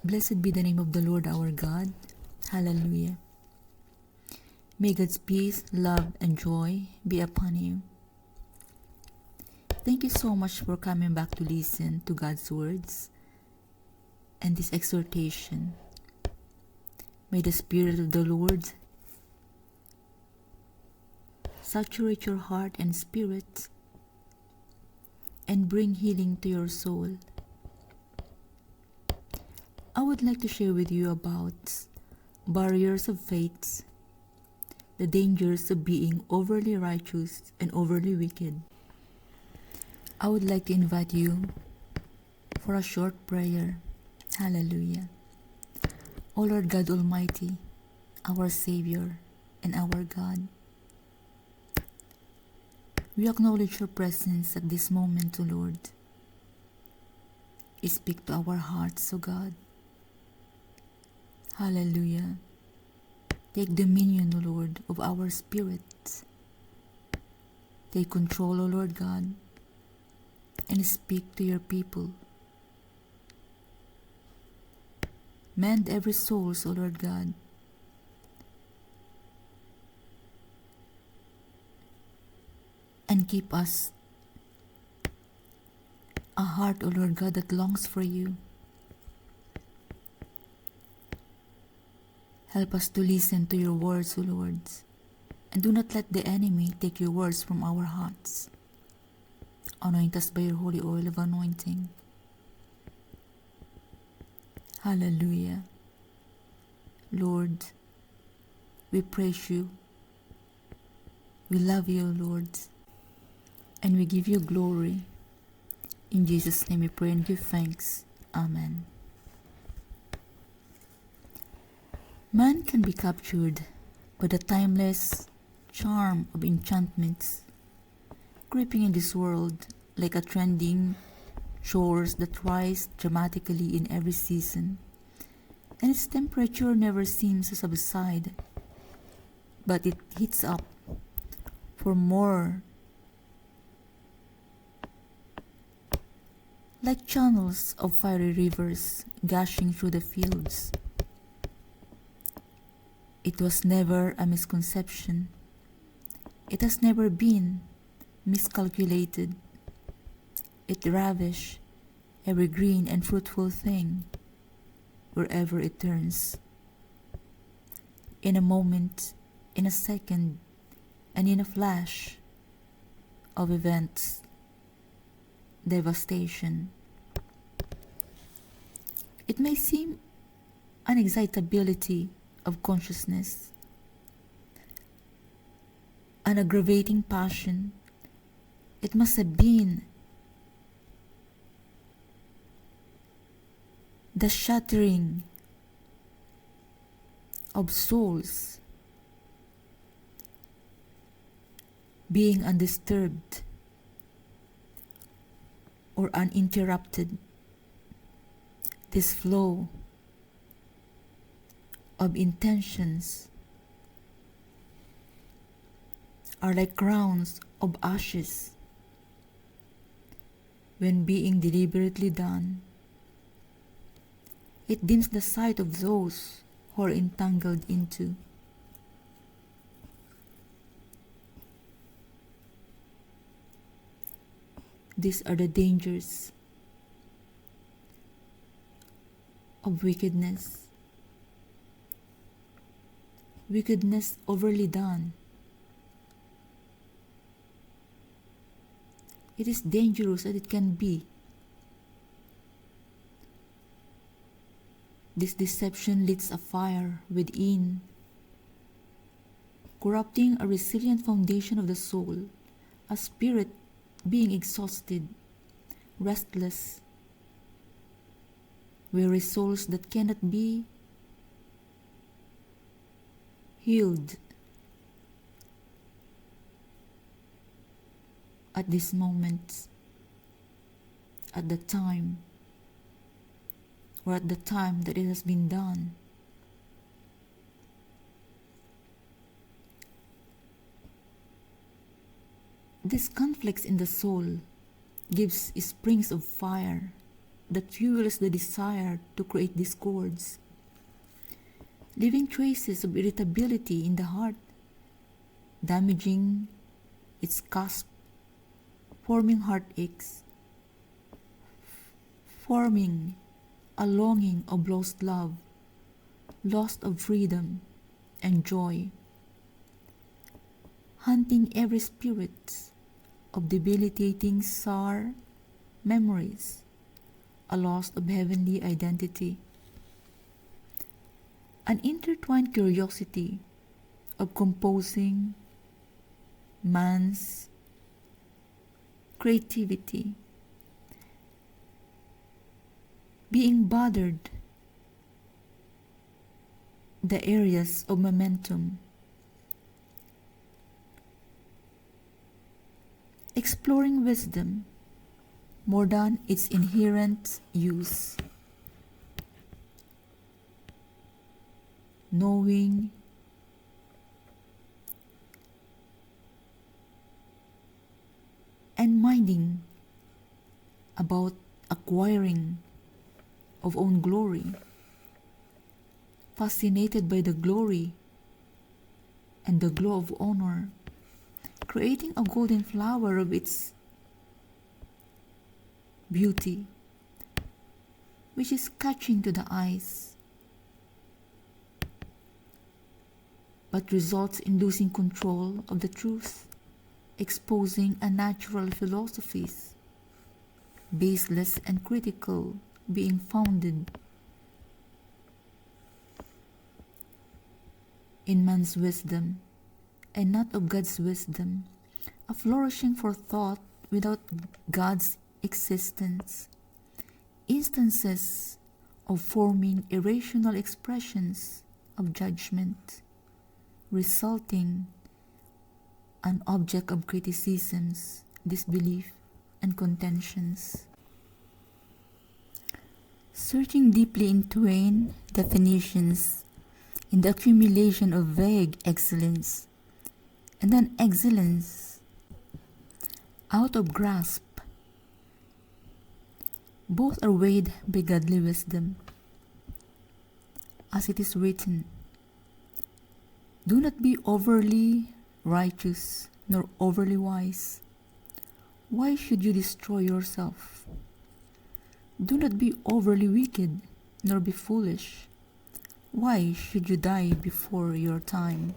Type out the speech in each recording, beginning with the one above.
Blessed be the name of the Lord our God. Hallelujah. May God's peace, love, and joy be upon you. Thank you so much for coming back to listen to God's words and this exhortation. May the Spirit of the Lord saturate your heart and spirit and bring healing to your soul. I would like to share with you about barriers of faith, the dangers of being overly righteous and overly wicked. I would like to invite you for a short prayer. Hallelujah. O Lord God Almighty, our Savior and our God, we acknowledge your presence at this moment, O Lord. Speak to our hearts, O God. Hallelujah. Take dominion, O Lord, of our spirits. Take control, O Lord God, and speak to your people. Mend every soul, O Lord God. And keep us a heart, O Lord God, that longs for you. Help us to listen to your words, O Lord, and do not let the enemy take your words from our hearts. Anoint us by your holy oil of anointing. Hallelujah. Lord, we praise you. We love you, Lord, and we give you glory. In Jesus' name we pray and give thanks. Amen. Man can be captured by the timeless charm of enchantments creeping in this world like a trending shores that rise dramatically in every season, and its temperature never seems to subside, but it heats up for more, like channels of fiery rivers gushing through the fields. It was never a misconception. It has never been miscalculated. It ravishes every green and fruitful thing wherever it turns. In a moment, in a second, and in a flash of events, devastation. It may seem an excitability of consciousness, an aggravating passion. It must have been the shattering of souls, being undisturbed or uninterrupted. This flow of intentions are like crowns of ashes when being deliberately done. It dims the sight of those who are entangled into. These are the dangers of wickedness. Wickedness overly done. It is dangerous as it can be. This deception lights a fire within, corrupting a resilient foundation of the soul, a spirit being exhausted, restless, weary souls that cannot be healed at this moment, at the time, or at the time that it has been done. This conflicts in the soul gives springs of fire that fuels the desire to create discords, leaving traces of irritability in the heart, damaging its cusp, forming heartaches, forming a longing of lost love, lost of freedom and joy, hunting every spirit of debilitating sour memories, a loss of heavenly identity, an intertwined curiosity of composing man's creativity, being bothered the areas of momentum, exploring wisdom more than its inherent use, knowing and minding about acquiring of own glory, fascinated by the glory and the glow of honor, creating a golden flower of its beauty, which is catching to the eyes, but results in losing control of the truth, exposing unnatural philosophies, baseless and critical, being founded in man's wisdom and not of God's wisdom, a flourishing for thought without God's existence, instances of forming irrational expressions of judgment, resulting an object of criticisms, disbelief, and contentions. Searching deeply in twain definitions in the accumulation of vague excellence and an excellence out of grasp, both are weighed by godly wisdom. As it is written, "Do not be overly righteous nor overly wise. Why should you destroy yourself? Do not be overly wicked nor be foolish. Why should you die before your time?"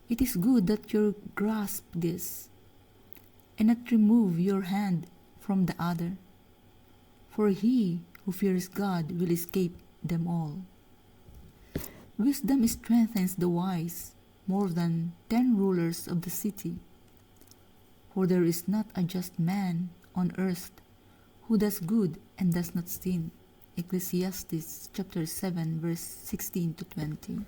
It is good that you grasp this and not remove your hand from the other, for he who fears God will escape them all. Wisdom strengthens the wise more than 10 rulers of the city, for there is not a just man on earth who does good and does not sin. Ecclesiastes chapter 7 verse 16 to 20.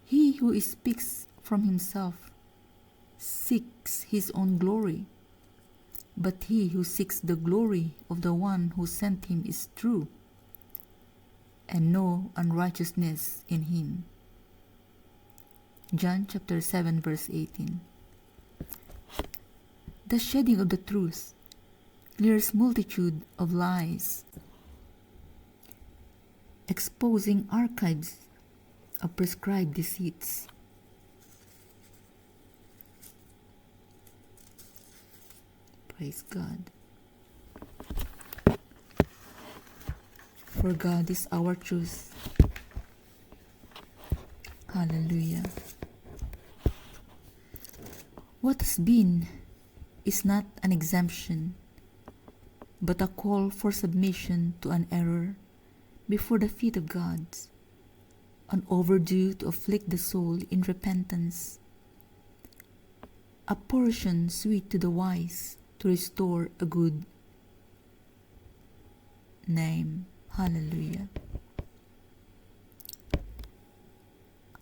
He who speaks from himself seeks his own glory, but he who seeks the glory of the one who sent him is true, and no unrighteousness in him. John chapter 7 verse 18. The shedding of the truth clears multitude of lies, exposing archives of prescribed deceits. Praise God. For God is our truth. Hallelujah. What has been is not an exemption, but a call for submission to an error before the feet of God, an overdue to afflict the soul in repentance, a portion sweet to the wise to restore a good name. Hallelujah.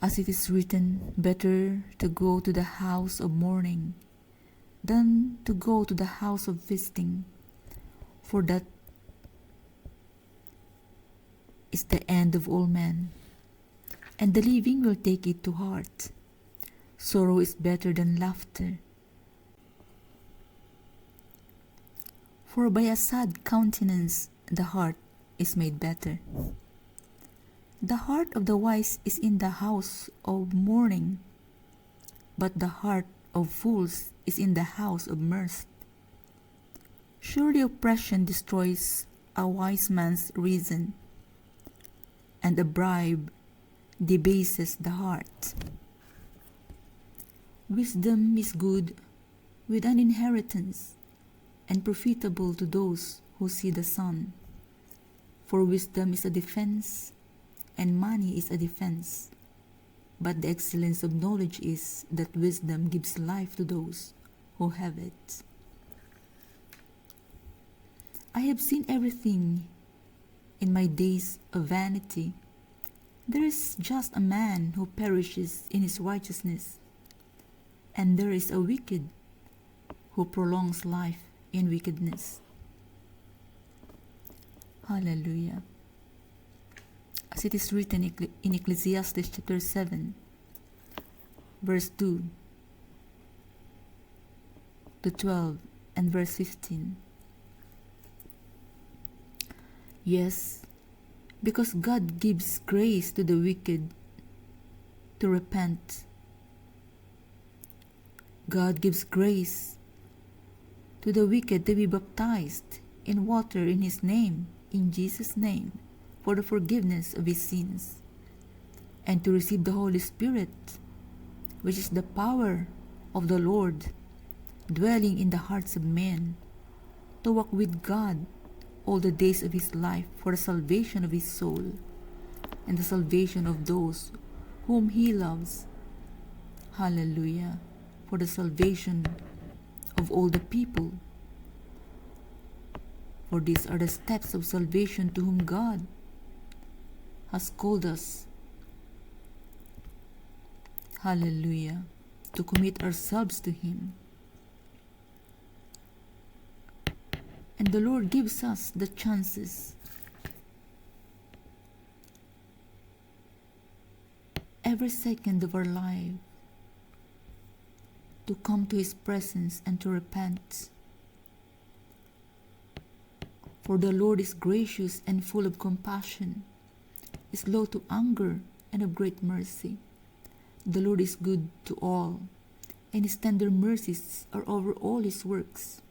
As it is written, better to go to the house of mourning than to go to the house of feasting, for that is the end of all men, and the living will take it to heart. Sorrow is better than laughter, For by a sad countenance the heart is made better. The heart of the wise is in the house of mourning, but the heart of fools is in the house of mirth. Surely oppression destroys a wise man's reason, and a bribe debases the heart. Wisdom is good with an inheritance, and profitable to those who see the sun. For wisdom is a defense, and money is a defense. But the excellence of knowledge is that wisdom gives life to those who have it. I have seen everything in my days of vanity. There is just a man who perishes in his righteousness, and there is a wicked who prolongs life in wickedness. Hallelujah. As it is written in Ecclesiastes chapter 7, verse 2 to 12 and verse 15. Yes, because God gives grace to the wicked to repent. God gives grace to the wicked to be baptized in water in His name, in Jesus' name, for the forgiveness of his sins, and to receive the Holy Spirit, which is the power of the Lord, dwelling in the hearts of men, to walk with God all the days of his life for the salvation of his soul and the salvation of those whom he loves. Hallelujah. For the salvation of all the people. For these are the steps of salvation to whom God has called us. Hallelujah. To commit ourselves to Him. And the Lord gives us the chances every second of our life to come to His presence and to repent. For the Lord is gracious and full of compassion, is slow to anger and of great mercy. The Lord is good to all, and His tender mercies are over all His works.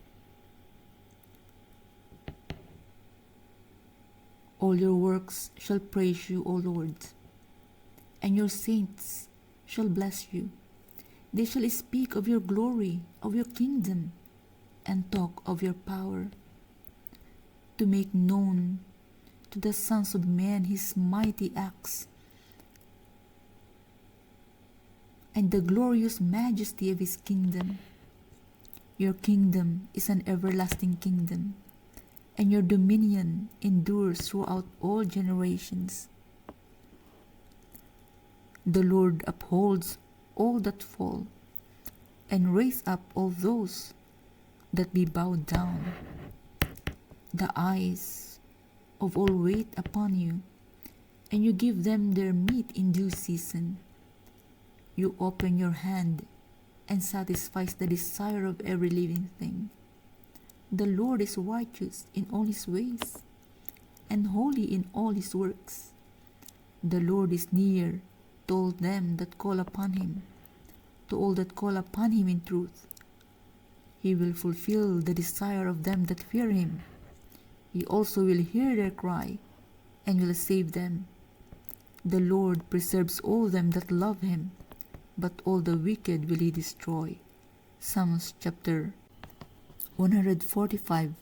All your works shall praise you, O Lord, and your saints shall bless you. They shall speak of your glory, of your kingdom, and talk of your power, to make known to the sons of men His mighty acts, and the glorious majesty of His kingdom. Your kingdom is an everlasting kingdom, and your dominion endures throughout all generations. The Lord upholds all that fall, and raise up all those that be bowed down. The eyes of all wait upon you, and you give them their meat in due season. You open your hand and satisfies the desire of every living thing. The Lord is righteous in all His ways, and holy in all His works. The Lord is near to all them that call upon Him, to all that call upon Him in truth. He will fulfill the desire of them that fear Him. He also will hear their cry, and will save them. The Lord preserves all them that love Him, but all the wicked will He destroy. Psalms chapter 145,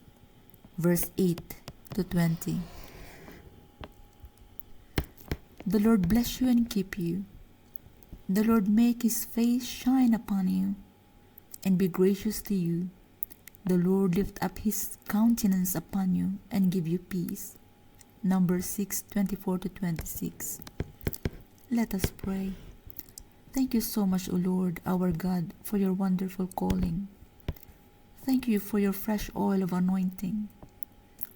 verse 8 to 20. The Lord bless you and keep you. The Lord make His face shine upon you, and be gracious to you. The Lord lift up His countenance upon you, and give you peace. Numbers 6:24 to 26. Let us pray. Thank you so much, O Lord, our God, for your wonderful calling. Thank you for your fresh oil of anointing,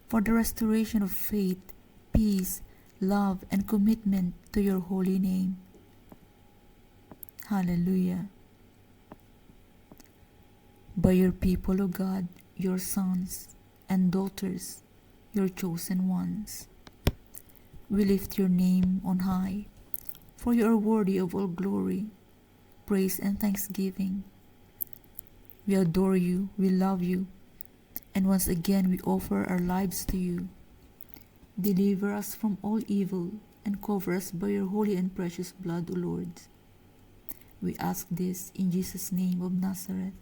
for the restoration of faith, peace, love, and commitment to your holy name. Hallelujah. By your people, O God, your sons and daughters, your chosen ones. We lift your name on high, for you are worthy of all glory, praise, and thanksgiving. We adore you, we love you, and once again we offer our lives to you. Deliver us from all evil and cover us by your holy and precious blood, O Lord. We ask this in Jesus' name of Nazareth.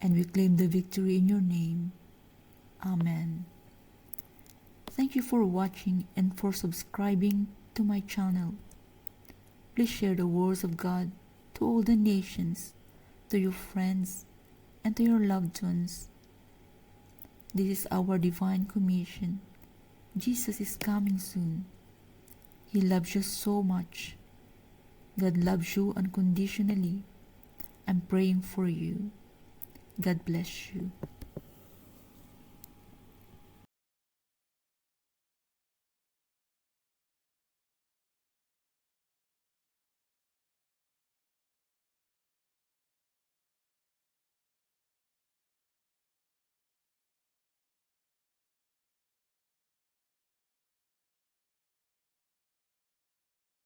And we claim the victory in your name. Amen. Thank you for watching and for subscribing to my channel. Please share the words of God to all the nations, to your friends, and to your loved ones. This is our divine commission. Jesus is coming soon. He loves you so much. God loves you unconditionally. I'm praying for you. God bless you.